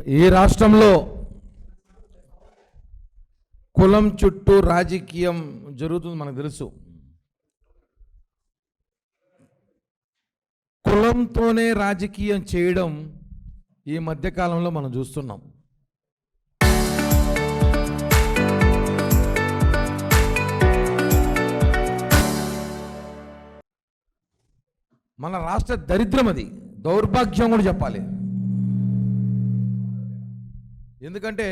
ఈ రాష్ట్రంలో కులం చుట్టూ రాజకీయం జరుగుతుంది మనకు తెలుసు. కులంతోనే రాజకీయం చేయడం ఈ మధ్యకాలంలో మనం చూస్తున్నాం. మన రాష్ట్ర దరిద్రం, అది దౌర్భాగ్యం కూడా చెప్పాలి. ఎందుకంటే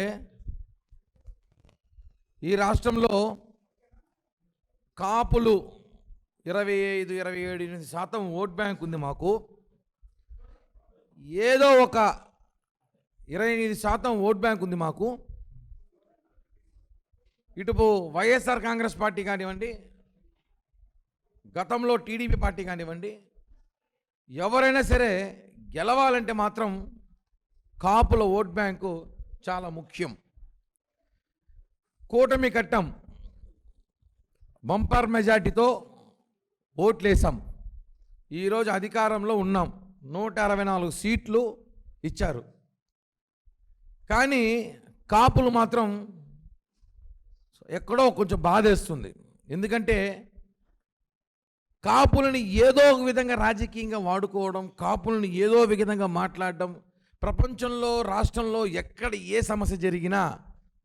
ఈ రాష్ట్రంలో కాపులు 25-27% ఓట్ బ్యాంక్ ఉంది మాకు. ఏదో ఒక 28% ఓట్ బ్యాంక్ ఉంది మాకు. ఇటు వైఎస్ఆర్ కాంగ్రెస్ పార్టీ కానివ్వండి, గతంలో టీడీపీ పార్టీ కానివ్వండి, ఎవరైనా సరే గెలవాలంటే మాత్రం కాపుల ఓట్ బ్యాంకు చాలా ముఖ్యం. కూటమి కట్టం బంపర్ మెజార్టీతో ఓట్లేసాం. ఈరోజు అధికారంలో ఉన్నాం. 164 సీట్లు ఇచ్చారు. కానీ కాపులు మాత్రం ఎక్కడో కొంచెం బాధేస్తుంది. ఎందుకంటే కాపులని ఏదో ఒక విధంగా రాజకీయంగా వాడుకోవడం, కాపులని ఏదో ఒక విధంగా మాట్లాడడం, ప్రపంచంలో రాష్ట్రంలో ఎక్కడ ఏ సమస్య జరిగినా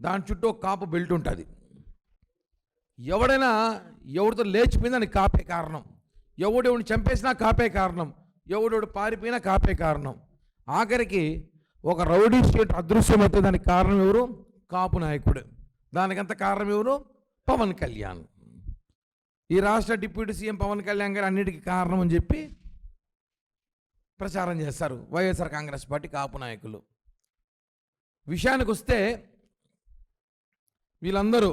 దాని చుట్టూ ఒక కాపు బెల్ట్ ఉంటుంది. ఎవడైనా ఎవరితో లేచిపోయిందని కాపే కారణం, ఎవడెవడిని చంపేసినా కాపే కారణం, ఎవడెవడు పారిపోయినా కాపే కారణం. ఆఖరికి ఒక రౌడీ స్టేట్ అదృశ్యమైతే దానికి కారణం ఎవరు? కాపు నాయకుడు. దానికంత కారణం ఎవరు? పవన్ కళ్యాణ్. ఈ రాష్ట్ర డిప్యూటీ సీఎం పవన్ కళ్యాణ్ గారు అన్నిటికీ కారణం అని చెప్పి ప్రచారం చేస్తారు వైఎస్ఆర్ కాంగ్రెస్ పార్టీ కాపు నాయకులు. విషయానికి వస్తే వీళ్ళందరూ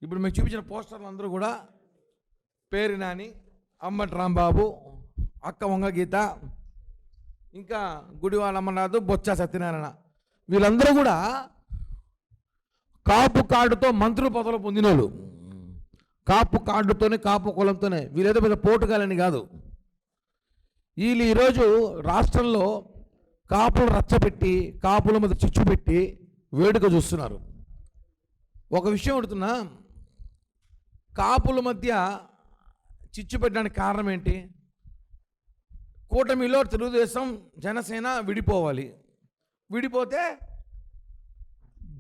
ఇప్పుడు మీకు చూపించిన పోస్టర్లు అందరూ కూడా పేరు నాని, అమ్మటి రాంబాబు, అక్క వంగ గీత, ఇంకా గుడివాడ అమ్మనాథ్, బొత్స సత్యనారాయణ, వీళ్ళందరూ కూడా కాపు కార్డుతో మంత్రుల పదవులు పొందినోళ్ళు. కాపు కార్డుతోనే, కాపు కులంతోనే. వీళ్ళేదో పెద్ద పోటుగాలని కాదు. వీళ్ళు ఈరోజు రాష్ట్రంలో కాపులు రచ్చపెట్టి, కాపుల మీద చిచ్చు పెట్టి వేడుక చూస్తున్నారు. ఒక విషయం అడుగుతున్నా, కాపుల మధ్య చిచ్చు పెట్టడానికి కారణం ఏంటి? కూటమిలో తెలుగుదేశం జనసేన విడిపోవాలి. విడిపోతే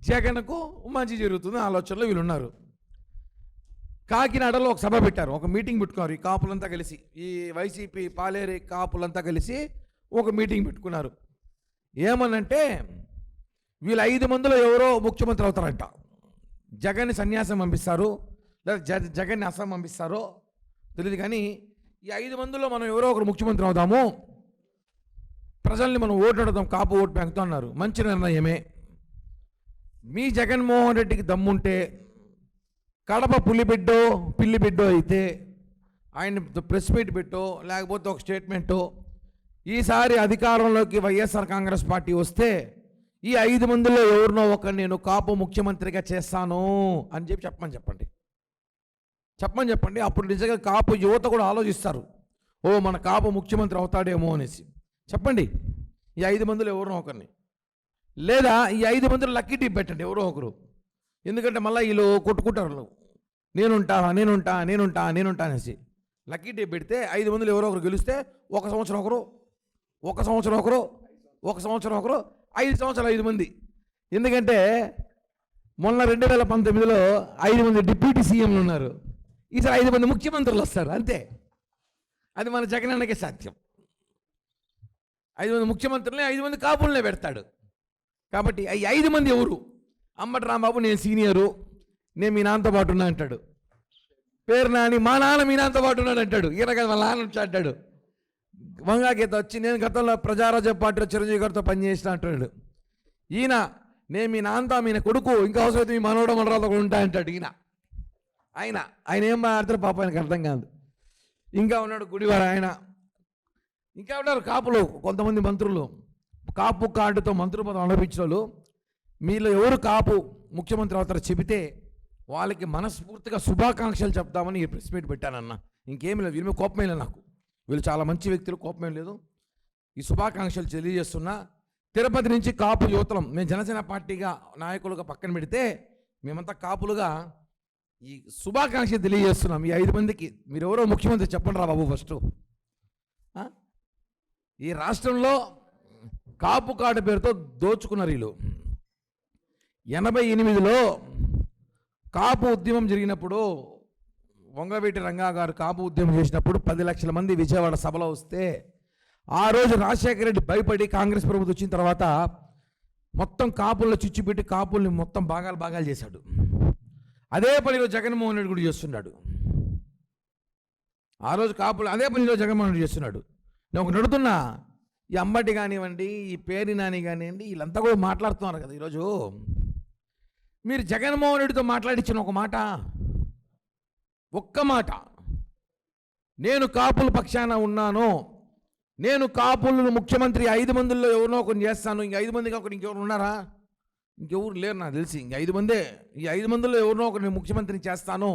జగన్కు మంచి జరుగుతుంది ఆలోచనలో వీళ్ళు ఉన్నారు. కాకినాడలో ఒక సభ పెట్టారు, ఒక మీటింగ్ పెట్టుకున్నారు. ఈ కాపులంతా కలిసి, ఈ వైసీపీ పాలేరు కాపులంతా కలిసి ఒక మీటింగ్ పెట్టుకున్నారు. ఏమనంటే వీళ్ళు 5 మందిలో ఎవరో ముఖ్యమంత్రి అవుతారంట. జగన్ని సన్యాసం పంపిస్తారు, లేదా జగన్ని అస్సాం పంపిస్తారో తెలియదు. కానీ ఈ 5 మందిలో మనం ఎవరో ఒకరు ముఖ్యమంత్రి అవుదాము, ప్రజల్ని మనం ఓటు అడుగుదాం కాపు ఓటు బ్యాంక్తో అన్నారు. మంచి నిర్ణయమే. మీ జగన్మోహన్ రెడ్డికి దమ్ముంటే కడప పులిబిడ్డో పిల్లిబిడ్డో అయితే ఆయన ప్రెస్ మీట్ పెట్టో, లేకపోతే ఒక స్టేట్మెంటో, ఈసారి అధికారంలోకి వైఎస్ఆర్ కాంగ్రెస్ పార్టీ వస్తే ఈ 5 మందిలో ఎవరినో ఒకరు నేను కాపు ముఖ్యమంత్రిగా చేస్తాను అని చెప్పండి. అప్పుడు నిజంగా కాపు యువత కూడా ఆలోచిస్తారు, ఓ మన కాపు ముఖ్యమంత్రి అవుతాడేమో అనేసి. చెప్పండి ఈ 5 మందిలో ఎవరినో ఒకరిని. లేదా ఈ 5 మందిలో లక్కీ టిప్ పెట్టండి ఎవరో ఒకరు. ఎందుకంటే మళ్ళీ వీళ్ళు కొట్టుకుంటారు, నేనుంటా అనేసి. లక్కీ టిప్ పెడితే 5 మందిలో ఎవరో ఒకరు గెలిస్తే 1 సంవత్సరం ఒకరు, 5 సంవత్సరాలు 5 మంది. ఎందుకంటే మొన్న 2019లో 5 మంది డిప్యూటీ సీఎంలు ఉన్నారు. ఈసారి 5 మంది ముఖ్యమంత్రులు వస్తారు అంతే. అది మన జగనన్నకే సాధ్యం. 5 మంది ముఖ్యమంత్రులనే 5 మంది కాపులనే పెడతాడు. కాబట్టి ఈ 5 మంది ఎవరు? అమ్మటి రాంబాబు నేను సీనియరు, నేను మీ నాన్నతో పాటు ఉన్నా అంటాడు. పేరు నాని మా నాన్న మీ నాన్నతో పాటు ఉన్నాడు అంటాడు. ఈయన కదా వాళ్ళ నాన్న వచ్చి అంటాడు. వంగా గీత వచ్చి నేను గతంలో ప్రజారాజ్య పార్టీలో చిరంజీవి గారితో పనిచేసిన అంటాడు. ఈయన నేను మీ నాన్నతో మీ కొడుకు, ఇంకా అవసరమైతే మీ మనవరాలతో ఉంటా అంటాడు. ఆయన ఏం మాట్లాడతారు పాప, ఆయనకు అర్థం కాదు. ఇంకా ఉన్నాడు గుడివాడ ఆయన, ఇంకా ఉన్నారు కాపులు కొంతమంది మంత్రులు. కాపు కార్డుతో మంత్రుల పదం అనుభవించిన వాళ్ళు. మీలో ఎవరు కాపు ముఖ్యమంత్రి అవుతారో చెబితే వాళ్ళకి మనస్ఫూర్తిగా శుభాకాంక్షలు చెప్తామని ఈ ప్రెస్ మీట్ పెట్టానన్న. ఇంకేమీ లేదు, వీళ్ళ మీద కోపమే లేదు నాకు. వీళ్ళు చాలా మంచి వ్యక్తులు, కోపమేం లేదు. ఈ శుభాకాంక్షలు తెలియజేస్తున్నా. తిరుపతి నుంచి కాపు యువతలం మేము జనసేన పార్టీగా నాయకులుగా పక్కన పెడితే మేమంతా కాపులుగా ఈ శుభాకాంక్షలు తెలియజేస్తున్నాం ఈ 5 మందికి. మీరు ఎవరో ముఖ్యమంత్రి చెప్పండి రా బాబు ఫస్ట్. ఈ రాష్ట్రంలో కాపు కార్డు పేరుతో దోచుకున్నారు వీళ్ళు. 88లో కాపు ఉద్యమం జరిగినప్పుడు వంగవీటి రంగా గారు కాపు ఉద్యమం చేసినప్పుడు 10 లక్షల మంది విజయవాడ సభలో వస్తే ఆ రోజు రాజశేఖర రెడ్డి భయపడి కాంగ్రెస్ ప్రభుత్వం వచ్చిన తర్వాత మొత్తం కాపుల్లో చిచ్చుపెట్టి కాపుల్ని మొత్తం భాగాలు చేశాడు. అదే పనిలో జగన్మోహన్ రెడ్డి కూడా చేస్తున్నాడు. ఆ రోజు కాపులు అదే పనిలో జగన్మోహన్ రెడ్డి చేస్తున్నాడు. నేను ఒక నడుతున్నా, ఈ అంబటి కానివ్వండి, ఈ పేరి నాని కానివ్వండి, వీళ్ళంతా కూడా మాట్లాడుతున్నారు కదా ఈరోజు. మీరు జగన్మోహన్ రెడ్డితో మాట్లాడించిన ఒక మాట, ఒక్క మాట, నేను కాపుల పక్షాన ఉన్నాను, నేను కాపులను ముఖ్యమంత్రి 5 మందిలో ఎవరినో ఒకరిని చేస్తాను, ఇంక 5 మంది కాకుండా ఇంకెవరు ఉన్నారా? ఇంకెవరు లేరు నాకు తెలిసి, ఇంక 5 మందే. ఈ 5 మందిలో ఎవరినో ఒకరిని ముఖ్యమంత్రిని చేస్తాను,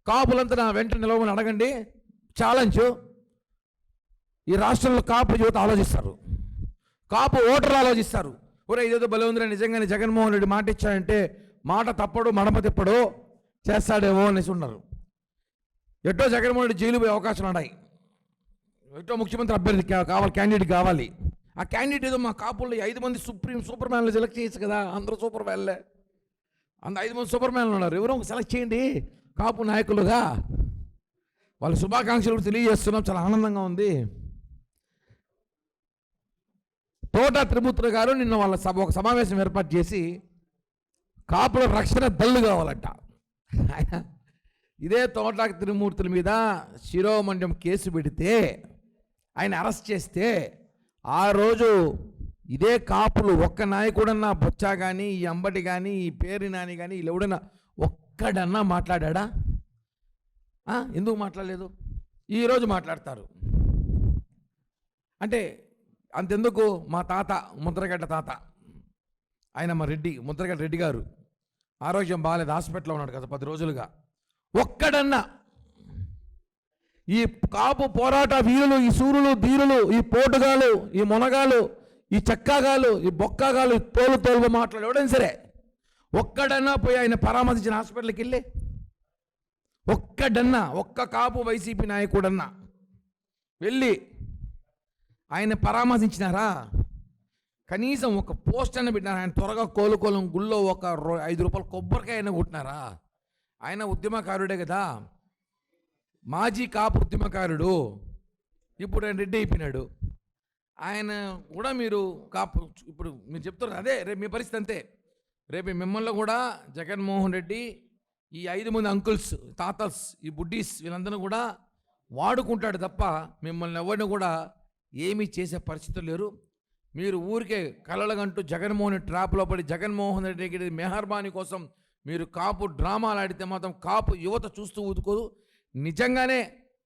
కాపులంతా నా వెంట నిలవమని అడగండి. ఛాలెంజ్. ఈ రాష్ట్రంలో కాపు యువత ఆలోచిస్తారు, కాపు ఓటర్లు ఆలోచిస్తారు. ఒరే ఇదేదో భలే ఉందిరా, నిజంగానే జగన్మోహన్ రెడ్డి మాట ఇచ్చాడంటే మాట తప్పడు మడమ తిప్పడు చేస్తాడేమో అనేసి ఉన్నారు. ఎటో జగన్మోహన్ రెడ్డి జైలు పోయే అవకాశాలు ఉన్నాయి, ఎటో ముఖ్యమంత్రి అభ్యర్థి కావాలి, క్యాండిడేట్ కావాలి. ఆ క్యాండిడేట్ ఏదో మా కాపుల్లో 5 మంది సూపర్ మ్యాన్లు సెలెక్ట్ చేయొచ్చు కదా, అందరూ సూపర్ మ్యాన్లే, 5 మంది సూపర్ మ్యాన్లు ఉన్నారు, ఎవరో సెలెక్ట్ చేయండి కాపు నాయకులుగా. వాళ్ళ శుభాకాంక్షలు తెలియజేస్తున్నాం, చాలా ఆనందంగా ఉంది. తోట త్రిమూర్తులు గారు నిన్న వాళ్ళ ఒక సమావేశం ఏర్పాటు చేసి కాపుల రక్షణ దళ్ళు కావాలంట. ఇదే తోట త్రిమూర్తుల మీద శిరోమండ్యం కేసు పెడితే ఆయన అరెస్ట్ చేస్తే ఆ రోజు ఇదే కాపులు ఒక్క నాయకుడన్నా బొచ్చా కానీ, ఈ అంబటి కానీ, ఈ పేరి నాని కానీ వీళ్ళు ఎవడన్నా ఒక్కడన్నా మాట్లాడా? ఎందుకు మాట్లాడలేదు? ఈరోజు మాట్లాడతారు. అంటే అంతెందుకు, మా తాత ముద్రగడ్డ తాత, ఆయన మా ముద్రగడ్డ రెడ్డి గారు ఆరోగ్యం బాగాలేదు, హాస్పిటల్లో ఉన్నాడు కదా 10 రోజులుగా. ఒక్కడన్నా ఈ కాపు పోరాట వీరులు, ఈ సూరులు ధీరులు, ఈ పోటుగాలు, ఈ మునగాలు, ఈ చెక్కగాలు, ఈ బొక్కగాలు, ఈ తోలు మాట్లాడు ఎవడైనా సరే ఒక్కడన్నా పోయి ఆయన పరామర్శించిన హాస్పిటల్కి వెళ్ళి ఒక్కడన్నా, ఒక్క కాపు వైసీపీ నాయకుడన్నా వెళ్ళి ఆయన పరామర్శించినారా? కనీసం ఒక పోస్ట్ అన్న పెట్టినారా? ఆయన త్వరగా కోలుకోలం గుళ్ళో ఒక 5 రూపాయల కొబ్బరికాయ అయినా కొట్టినారా? ఆయన ఉద్యమకారుడే కదా, మాజీ కాపు ఉద్యమకారుడు, ఇప్పుడు ఆయన రెడ్డి అయిపోయినాడు. ఆయన కూడా మీరు కాపు, ఇప్పుడు మీరు చెప్తారు అదే, రేపు మీ పరిస్థితి అంతే. రేపు మిమ్మల్ని కూడా జగన్మోహన్ రెడ్డి ఈ 5 మంది అంకుల్స్, తాతల్స్, ఈ బుడ్డీస్ వీళ్ళందరూ కూడా వాడుకుంటాడు తప్ప మిమ్మల్ని ఎవరిని కూడా ఏమీ చేసే పరిస్థితులు లేరు. మీరు ఊరికే కలలగంటూ జగన్మోహన్ రెడ్డి ట్రాప్లో పడి జగన్మోహన్ రెడ్డి మెహర్బానీ కోసం మీరు కాపు డ్రామాలు ఆడితే మాత్రం కాపు యువత చూస్తూ ఊదుకోదు. నిజంగానే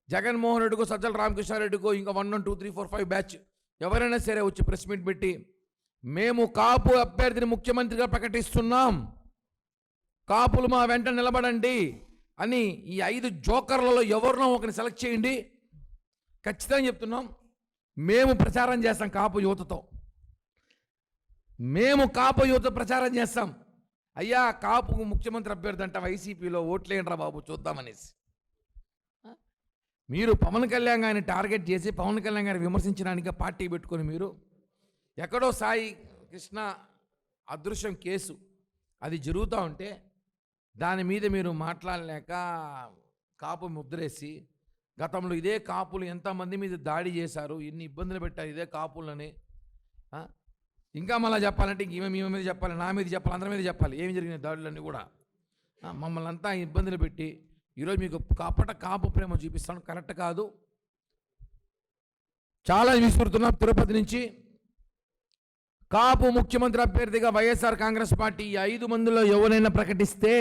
జగన్మోహన్ రెడ్డికో, సజ్జల రామకృష్ణారెడ్డికో, ఇంకా 1, 2, 3, 4, 5 బ్యాచ్ ఎవరైనా సరే వచ్చి ప్రెస్ మీట్ పెట్టి మేము కాపు అభ్యర్థిని ముఖ్యమంత్రిగా ప్రకటిస్తున్నాం, కాపులు మా వెంట నిలబడండి అని ఈ 5 జోకర్లలో ఎవరినో ఒకరిని సెలెక్ట్ చేయండి. ఖచ్చితంగా చెప్తున్నాం, మేము ప్రచారం చేస్తాం కాపు యువతతో, మేము కాపు యువత ప్రచారం చేస్తాం. అయ్యా కాపు ముఖ్యమంత్రి అభ్యర్థి అంట, వైసీపీలో ఓట్లేండ్రా బాబు చూద్దామనేసి. మీరు పవన్ కళ్యాణ్ గారిని టార్గెట్ చేసి పవన్ కళ్యాణ్ గారిని విమర్శించడానికి పార్టీ పెట్టుకొని మీరు ఎక్కడో సాయి కృష్ణ అదృశ్యం కేసు అది జరుగుతూ ఉంటే దాని మీద మీరు మాట్లాడలేక కాపు ముద్రేసి, గతంలో ఇదే కాపులు ఎంతమంది మీద దాడి చేశారు, ఎన్ని ఇబ్బందులు పెట్టారు ఇదే కాపులని. ఇంకా మళ్ళీ చెప్పాలంటే ఇంక ఈమె మీద చెప్పాలి, నా మీద చెప్పాలి, అందరి మీద చెప్పాలి ఏమి జరిగిన దాడులన్నీ కూడా. మమ్మల్ని అంతా ఇబ్బందులు పెట్టి ఈరోజు మీకు కాపు ప్రేమ చూపిస్తాను, కరెక్ట్ కాదు. చాలా విస్మృతున్నాం. తిరుపతి నుంచి కాపు ముఖ్యమంత్రి అభ్యర్థిగా వైఎస్ఆర్ కాంగ్రెస్ పార్టీ 5 మందిలో ఎవరైనా ప్రకటిస్తే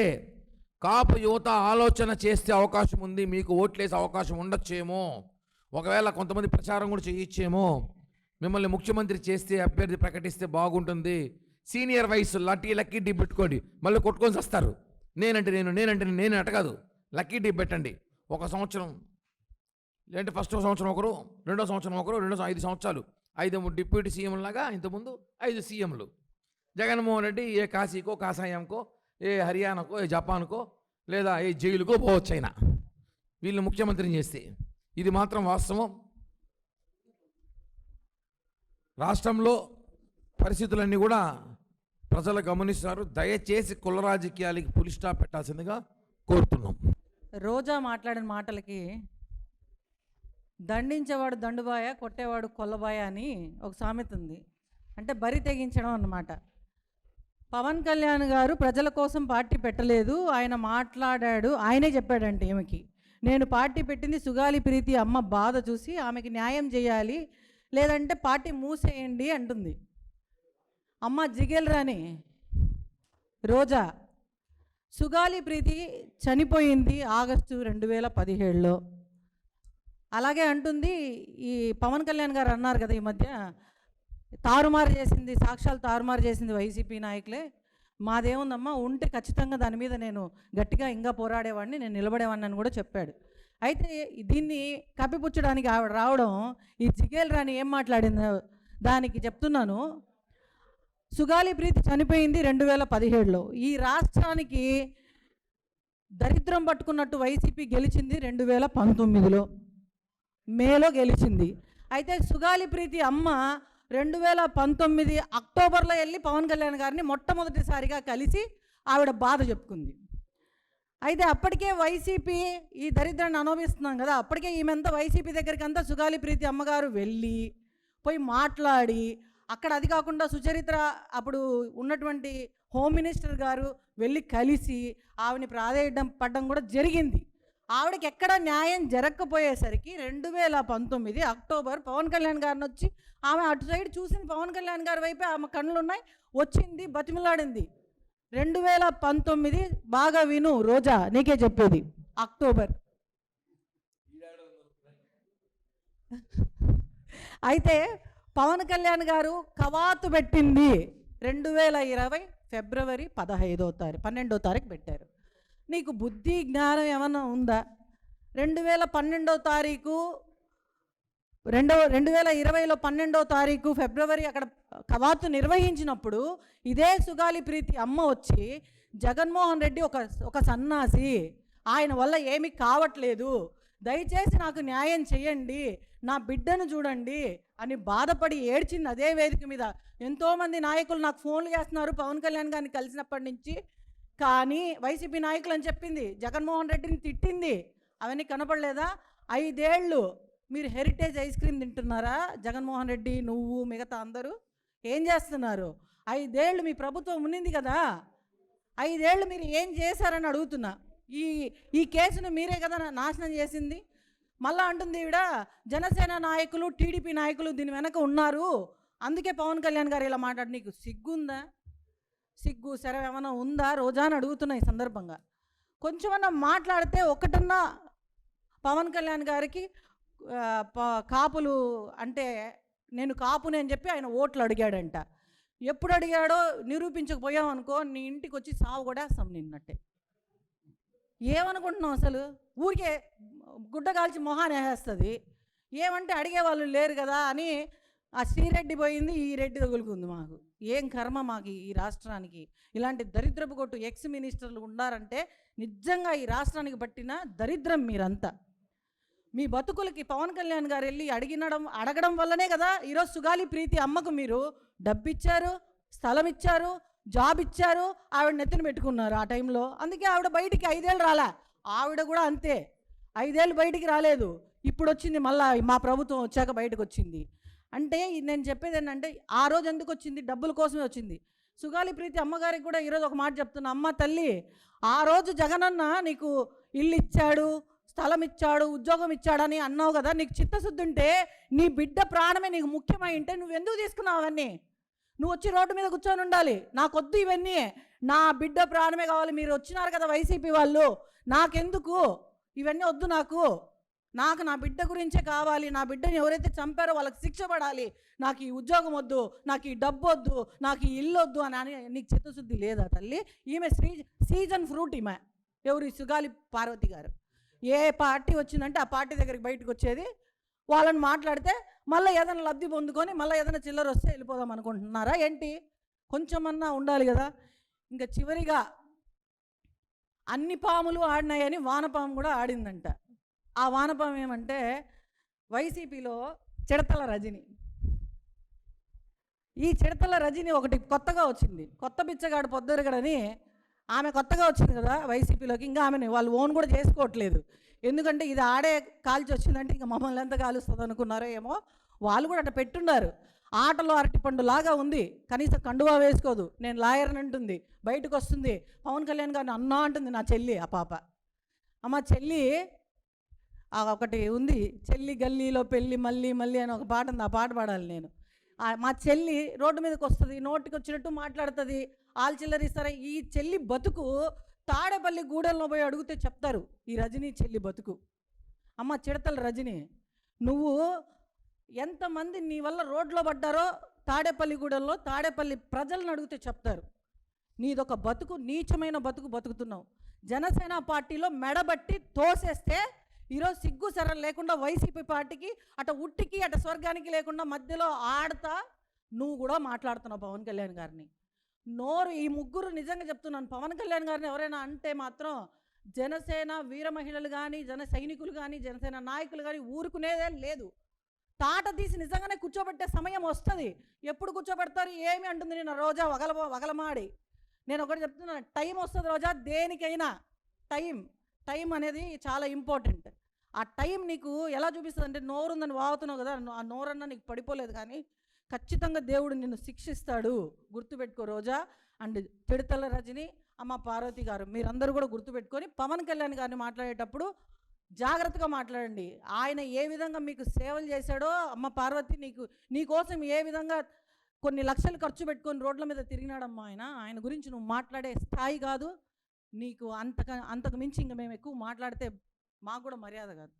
కాపు యువత ఆలోచన చేస్తే అవకాశం ఉంది, మీకు ఓట్లేసే అవకాశం ఉండొచ్చేమో, ఒకవేళ కొంతమంది ప్రచారం కూడా చేయొచ్చేమో. మిమ్మల్ని ముఖ్యమంత్రి చేస్తే అభ్యర్థి ప్రకటిస్తే బాగుంటుంది. సీనియర్ వయసు లక్కీ డీప్ పెట్టుకోండి, మళ్ళీ కొట్టుకొని వస్తారు. నేను అటకాదు, లక్కీ డీప్ పెట్టండి. 1 సంవత్సరం లేదంటే ఫస్ట్ సంవత్సరం ఒకరు, రెండో సంవత్సరం ఒకరు, 5 సంవత్సరాలు 5 డిప్యూటీ సీఎంలాగా ఇంతకుముందు 5 సీఎంలు. జగన్మోహన్ రెడ్డి ఏ కాశీకో కాషాయంకో ఏ హర్యానాకో ఏ జపాన్కో లేదా ఏ జైలుకో పోవచ్చు అయినా వీళ్ళని ముఖ్యమంత్రిని చేస్తే. ఇది మాత్రం వాస్తవం. రాష్ట్రంలో పరిస్థితులన్నీ కూడా ప్రజలు గమనిస్తున్నారు. దయచేసి కుల రాజకీయాలకి పులి స్టాప్ పెట్టాల్సిందిగా కోరుతున్నాం. రోజా మాట్లాడిన మాటలకి దండించేవాడు దండుబాయ, కొట్టేవాడు కొల్లబాయ అని ఒక సామెత ఉంది. అంటే బరి తెగించడం అన్నమాట. పవన్ కళ్యాణ్ గారు ప్రజల కోసం పార్టీ పెట్టలేదు, ఆయన మాట్లాడాడు, ఆయనే చెప్పాడంటే ఈమెకి నేను పార్టీ పెట్టింది సుగాలి ప్రీతి అమ్మ బాధ చూసి ఆమెకి న్యాయం చేయాలి, లేదంటే పార్టీ మూసేయండి అంటుంది. అమ్మ జిగేల్రాని రోజా సుగాలి ప్రీతి చనిపోయింది ఆగస్టు 2017లో. అలాగే అంటుంది ఈ పవన్ కళ్యాణ్ గారు అన్నారు కదా ఈ మధ్య, తారుమారు చేసింది, సాక్ష్యాలు తారుమారు చేసింది వైసీపీ నాయకులే, మాదేముందమ్మా ఉంటే ఖచ్చితంగా దాని మీద నేను గట్టిగా ఇంకా పోరాడేవాడిని, నేను నిలబడేవాడిని అని కూడా చెప్పాడు. అయితే దీన్ని కప్పిపుచ్చడానికి ఆవిడ రావడం, ఈ జిగేల్ రాణి ఏం మాట్లాడిందో దానికి చెప్తున్నాను. సుగాలి ప్రీతి చనిపోయింది 2017లో. ఈ రాష్ట్రానికి దరిద్రం పట్టుకున్నట్టు వైసీపీ గెలిచింది 2019లో మేలో గెలిచింది. అయితే సుగాలి ప్రీతి అమ్మ 2019 అక్టోబర్లో వెళ్ళి పవన్ కళ్యాణ్ గారిని మొట్టమొదటిసారిగా కలిసి ఆవిడ బాధ చెప్పుకుంది. అయితే అప్పటికే వైసీపీ ఈ దరిద్రాన్ని అనుభవిస్తున్నాం కదా, అప్పటికే ఈమెంతా వైసీపీ దగ్గరికి అంతా సుగాలి ప్రీతి అమ్మగారు వెళ్ళి పోయి మాట్లాడి, అక్కడ అది కాకుండా సుచరిత్ర అప్పుడు ఉన్నటువంటి హోమ్ మినిస్టర్ గారు వెళ్ళి కలిసి ఆవిడని ప్రాధేయపడడం కూడా జరిగింది. ఆవిడకి ఎక్కడ న్యాయం జరగకపోయేసరికి 2019 అక్టోబర్ పవన్ కళ్యాణ్ గారిని వచ్చి ఆమె అటు సైడ్ చూసింది, పవన్ కళ్యాణ్ గారి వైపే ఆమె కళ్ళు ఉన్నాయి, వచ్చింది, బతిమిలాడింది. 2019 బాగా విను రోజా, నీకే చెప్పేది, అక్టోబర్. అయితే పవన్ కళ్యాణ్ గారు కవాతు పెట్టింది 2020 ఫిబ్రవరి 12వ తారీఖు పెట్టారు. నీకు బుద్ధి జ్ఞానం ఏమన్నా ఉందా? 2020లో 12వ తారీఖు ఫిబ్రవరి అక్కడ కవాతు నిర్వహించినప్పుడు ఇదే సుగాలి ప్రీతి అమ్మ వచ్చి జగన్మోహన్ రెడ్డి ఒక సన్నాసి, ఆయన వల్ల ఏమీ కావట్లేదు, దయచేసి నాకు న్యాయం చేయండి, నా బిడ్డను చూడండి అని బాధపడి ఏడ్చింది అదే వేదిక మీద. ఎంతోమంది నాయకులు నాకు ఫోన్లు చేస్తున్నారు పవన్ కళ్యాణ్ గారిని కలిసినప్పటి నుంచి, కానీ వైసీపీ నాయకులు అని చెప్పింది, జగన్మోహన్ రెడ్డిని తిట్టింది, అవన్నీ కనపడలేదా? 5 ఏళ్ళు మీరు హెరిటేజ్ ఐస్ క్రీమ్ తింటున్నారా? జగన్మోహన్ రెడ్డి, నువ్వు, మిగతా అందరూ ఏం చేస్తున్నారు? 5 ఏళ్ళు మీ ప్రభుత్వం ఉన్నింది కదా, 5 ఏళ్ళు మీరు ఏం చేశారని అడుగుతున్నా. ఈ కేసును మీరే కదా నాశనం చేసింది. మళ్ళా అంటుంది ఈవిడ, జనసేన నాయకులు, టీడీపీ నాయకులు దీని వెనక ఉన్నారు, అందుకే పవన్ కళ్యాణ్ గారు ఇలా మాట్లాడు. నీకు సిగ్గుందా? సిగ్గు శరం ఏమైనా ఉందా రోజా అని అడుగుతున్నా. ఈ సందర్భంగా కొంచెమన్నా మాట్లాడితే ఒకటన్నా పవన్ కళ్యాణ్ గారికి కాపులు అంటే నేను కాపుని అని చెప్పి ఆయన ఓట్లు అడిగాడంట. ఎప్పుడు అడిగాడో నిరూపించకపోయామనుకో నీ ఇంటికి వచ్చి సావు కూడా వేస్తాం నిన్నట్టే. ఏమనుకుంటున్నాం అసలు? ఊరికే గుడ్డ కాల్చి మొహాన్ని వేసేస్తుంది. ఏమంటే అడిగేవాళ్ళు లేరు కదా అని ఆ శ్రీరెడ్డి పోయింది, ఈ రెడ్డి తగులుకుంది. మాకు ఏం కర్మ మాకు ఈ రాష్ట్రానికి. ఇలాంటి దరిద్రపు కొట్టు ఎక్స్ మినిస్టర్లు ఉన్నారంటే నిజంగా ఈ రాష్ట్రానికి పట్టిన దరిద్రం మీరంతా. మీ బతుకులకి పవన్ కళ్యాణ్ గారు వెళ్ళి అడగడం వల్లనే కదా ఈరోజు సుగాలి ప్రీతి అమ్మకు మీరు డబ్బిచ్చారు, స్థలం ఇచ్చారు, జాబ్ ఇచ్చారు, ఆవిడ నెత్తిన పెట్టుకున్నారు ఆ టైంలో. అందుకే ఆవిడ బయటికి 5 ఏళ్ళు రాలే. ఆవిడ కూడా అంతే, 5 ఏళ్ళు బయటికి రాలేదు. ఇప్పుడు వచ్చింది, మళ్ళీ మా ప్రభుత్వం వచ్చాక బయటకు వచ్చింది. అంటే నేను చెప్పేది ఏంటంటే ఆ రోజు ఎందుకు వచ్చింది? డబ్బుల కోసమే వచ్చింది. సుగాలి ప్రీతి అమ్మగారికి కూడా ఈరోజు ఒక మాట చెప్తున్నా, అమ్మ తల్లి, ఆ రోజు జగనన్న నీకు ఇల్లు ఇచ్చాడు, స్థలం ఇచ్చాడు, ఉద్యోగం ఇచ్చాడని అన్నావు కదా, నీకు చిత్తశుద్ధి ఉంటే నీ బిడ్డ ప్రాణమే నీకు ముఖ్యమై ఉంటే నువ్వు ఎందుకు తీసుకున్నావు అవన్నీ? నువ్వు వచ్చి రోడ్డు మీద కూర్చొని ఉండాలి, నాకొద్దు ఇవన్నీ, నా బిడ్డ ప్రాణమే కావాలి. మీరు వచ్చినారు కదా వైసీపీ వాళ్ళు, నాకెందుకు ఇవన్నీ వద్దు, నాకు నా బిడ్డ గురించే కావాలి, నా బిడ్డని ఎవరైతే చంపారో వాళ్ళకి శిక్ష పడాలి, నాకు ఈ ఉద్యోగం వద్దు, నాకు ఈ డబ్బు వద్దు, నాకు ఈ ఇల్లు వద్దు అని నీకు చిత్తశుద్ధి లేదా తల్లి? ఈమె సీజన్ ఫ్రూట్. ఈమె ఎవరు? సుగాలి పార్వతి గారు. ఏ పార్టీ వచ్చిందంటే ఆ పార్టీ దగ్గరికి బయటకు వచ్చేది, వాళ్ళని మాట్లాడితే మళ్ళీ ఏదైనా లబ్ధి పొందుకొని మళ్ళీ ఏదైనా చిల్లర వస్తే వెళ్ళిపోదాం అనుకుంటున్నారా ఏంటి? కొంచెమన్నా ఉండాలి కదా. ఇంకా చివరిగా అన్ని పాములు ఆడినాయని వానపాము కూడా ఆడిందంట. ఆ వానపాము ఏమంటే వైసీపీలో చిడతల రజని. ఈ చిడతల రజని ఒకటి కొత్తగా వచ్చింది, కొత్త బిచ్చగాడు పొద్దురగడని. ఆమె కొత్తగా వచ్చింది కదా వైసీపీలోకి. ఇంకా ఆమెను వాళ్ళు ఓన్ కూడా చేసుకోవట్లేదు. ఎందుకంటే ఇది ఆడే కాల్చి వచ్చిందంటే ఇంకా మమ్మల్ని ఎంత కాలుస్తుంది అనుకున్నారో ఏమో. వాళ్ళు కూడా అట్లా పెట్టున్నారు. ఆటలో అరటిపండు లాగా ఉంది, కనీసం కండువా వేసుకోదు. నేను లాయర్ని అంటుంది, బయటకు వస్తుంది పవన్ కళ్యాణ్ గారిని అన్నా అంటుంది. నా చెల్లి, ఆ పాప, అమ్మ చెల్లి ఒకటి ఉంది, చెల్లి గల్లీలో పెళ్ళి మళ్ళీ మళ్ళీ అని ఒక పాట ఉంది. ఆ పాట పాడాలి నేను. మా చెల్లి రోడ్డు మీదకి వస్తుంది, నోటికి వచ్చినట్టు మాట్లాడుతుంది, ఆల్చిల్లరిస్తారా. ఈ చెల్లి బతుకు తాడేపల్లి గూడెల్లో పోయి అడిగితే చెప్తారు ఈ రజనీ చెల్లి బతుకు. అమ్మ చిడతల రజని, నువ్వు ఎంతమంది నీ వల్ల రోడ్లో పడ్డారో తాడేపల్లి గూడెల్లో తాడేపల్లి ప్రజలను అడిగితే చెప్తారు. నీదొక బతుకు, నీచమైన బతుకు బతుకుతున్నావు. జనసేన పార్టీలో మెడబట్టి తోసేస్తే ఈరోజు సిగ్గు సరళ లేకుండా వైసీపీ పార్టీకి అట ఉట్టికి అట స్వర్గానికి లేకుండా మధ్యలో ఆడతా నువ్వు కూడా మాట్లాడుతున్నావు పవన్ కళ్యాణ్ గారిని. నోరు ఈ ముగ్గురు నిజంగా చెప్తున్నాను, పవన్ కళ్యాణ్ గారిని ఎవరైనా అంటే మాత్రం జనసేన వీర మహిళలు కానీ, జన సైనికులు కానీ, జనసేన నాయకులు కానీ ఊరుకునేదే లేదు. తాట తీసి నిజంగానే కూర్చోబెట్టే సమయం వస్తుంది. ఎప్పుడు కూర్చోబెడతారు ఏమి అంటుంది నేను రోజా వగలమాడి. నేను ఒకటి చెప్తున్నాను, టైం వస్తుంది రోజా, దేనికైనా టైం అనేది చాలా ఇంపార్టెంట్. ఆ టైం నీకు ఎలా చూపిస్తుంది అంటే, నోరుందని వాగుతున్నావు కదా, ఆ నోరన్నా నీకు పడిపోలేదు కానీ ఖచ్చితంగా దేవుడు నిన్ను శిక్షిస్తాడు. గుర్తుపెట్టుకో రోజా. అండ్ చిడతల రజని, అమ్మ పార్వతి గారు, మీరందరూ కూడా గుర్తుపెట్టుకొని పవన్ కళ్యాణ్ గారిని మాట్లాడేటప్పుడు జాగ్రత్తగా మాట్లాడండి. ఆయన ఏ విధంగా మీకు సేవలు చేశాడో, అమ్మ పార్వతి నీకోసం ఏ విధంగా కొన్ని లక్షలు ఖర్చు పెట్టుకొని రోడ్ల మీద తిరిగినాడమ్మా ఆయన గురించి నువ్వు మాట్లాడే స్థాయి కాదు నీకు. అంతకు మించి ఇంకా మేము ఎక్కువ మాట్లాడితే మాకు కూడా మర్యాద కాదు.